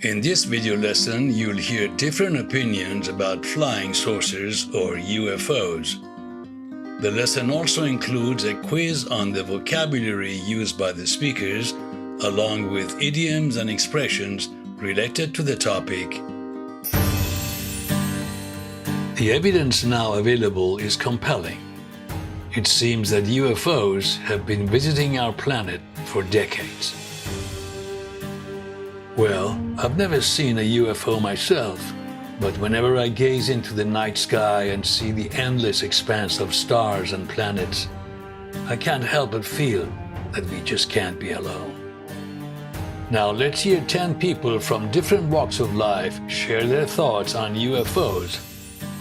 In this video lesson, you'll hear different opinions about flying saucers or UFOs. The lesson also includes a quiz on the vocabulary used by the speakers, along with idioms and expressions related to the topic. The evidence now available is compelling. It seems that UFOs have been visiting our planet for decades. Well, I've never seen a UFO myself, but whenever I gaze into the night sky and see the endless expanse of stars and planets, I can't help but feel that we just can't be alone. Now let's hear 10 people from different walks of life share their thoughts on UFOs,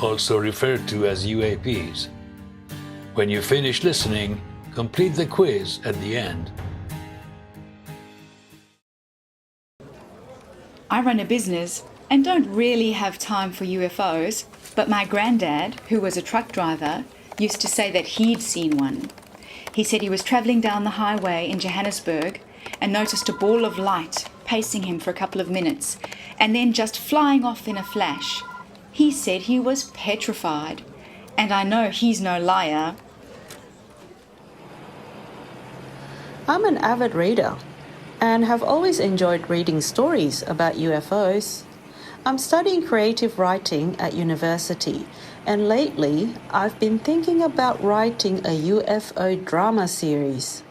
also referred to as UAPs. When you finish listening, complete the quiz at the end. I run a business and don't really have time for UFOs, but my granddad, who was a truck driver, used to say that he'd seen one. He said he was travelling down the highway in Johannesburg and noticed a ball of light pacing him for a couple of minutes and then just flying off in a flash. He said he was petrified, and I know he's no liar. I'm an avid reader and have always enjoyed reading stories about UFOs. I'm studying creative writing at university, and lately I've been thinking about writing a UFO drama series.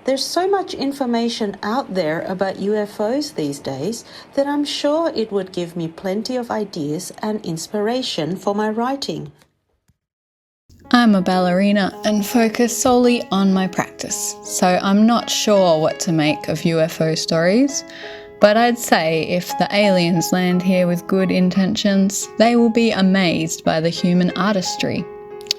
There's so much information out there about UFOs these days that I'm sure it would give me plenty of ideas and inspiration for my writing. I'm a ballerina and focus solely on my practice, so I'm not sure what to make of UFO stories, but I'd say if the aliens land here with good intentions, they will be amazed by the human artistry.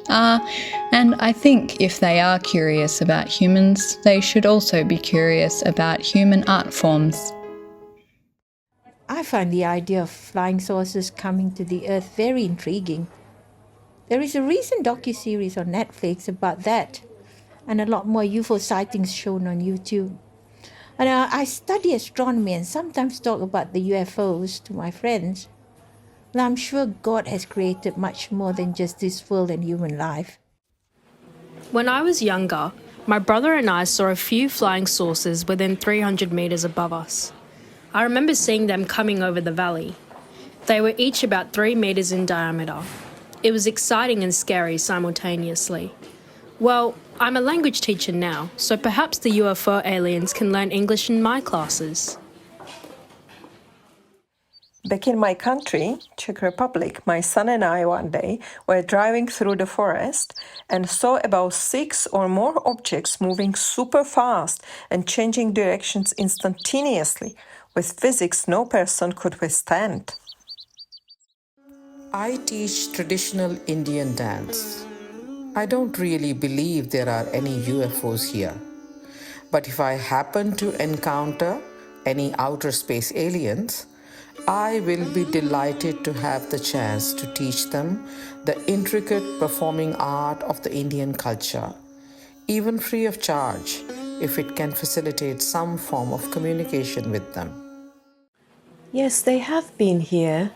And I think if they are curious about humans, they should also be curious about human art forms. I find the idea of flying saucers coming to the Earth very intriguing. There is a recent docuseries on Netflix about that, and a lot more UFO sightings shown on YouTube. And I study astronomy and sometimes talk about the UFOs to my friends. Well, I'm sure God has created much more than just this world and human life. When I was younger, my brother and I saw a few flying saucers within 300 meters above us. I remember seeing them coming over the valley. They were each about 3 meters in diameter. It was exciting and scary simultaneously. Well, I'm a language teacher now, so perhaps the UFO aliens can learn English in my classes. Back in my country, Czech Republic, my son and I one day were driving through the forest and saw about 6 or more objects moving super fast and changing directions instantaneously, with physics no person could withstand. I teach traditional Indian dance. I don't really believe there are any UFOs here. But if I happen to encounter any outer space aliens, I will be delighted to have the chance to teach them the intricate performing art of the Indian culture, even free of charge, if it can facilitate some form of communication with them. Yes, they have been here.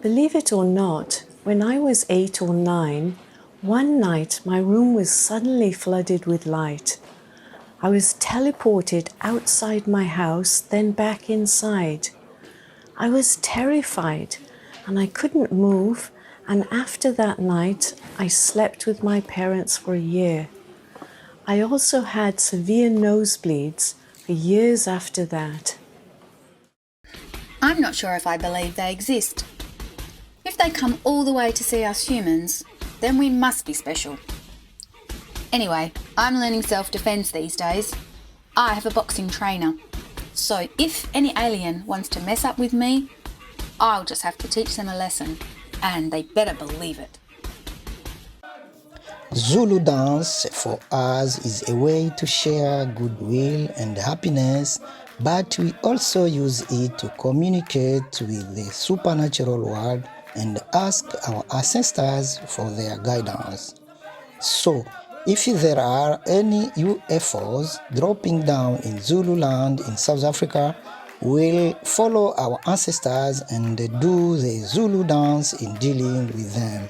Believe it or not, when I was 8 or 9, one night my room was suddenly flooded with light. I was teleported outside my house, then back inside. I was terrified and I couldn't move, and after that night I slept with my parents for a year. I also had severe nosebleeds for years after that. I'm not sure if I believe they exist. If they come all the way to see us humans, then we must be special. Anyway, I'm learning self-defense these days. I have a boxing trainer. So if any alien wants to mess up with me, I'll just have to teach them a lesson, and they better believe it. Zulu dance for us is a way to share goodwill and happiness, but we also use it to communicate with the supernatural world and ask our ancestors for their guidance. So, if there are any UFOs dropping down in Zululand in South Africa, We'll follow our ancestors and do the Zulu dance in dealing with them.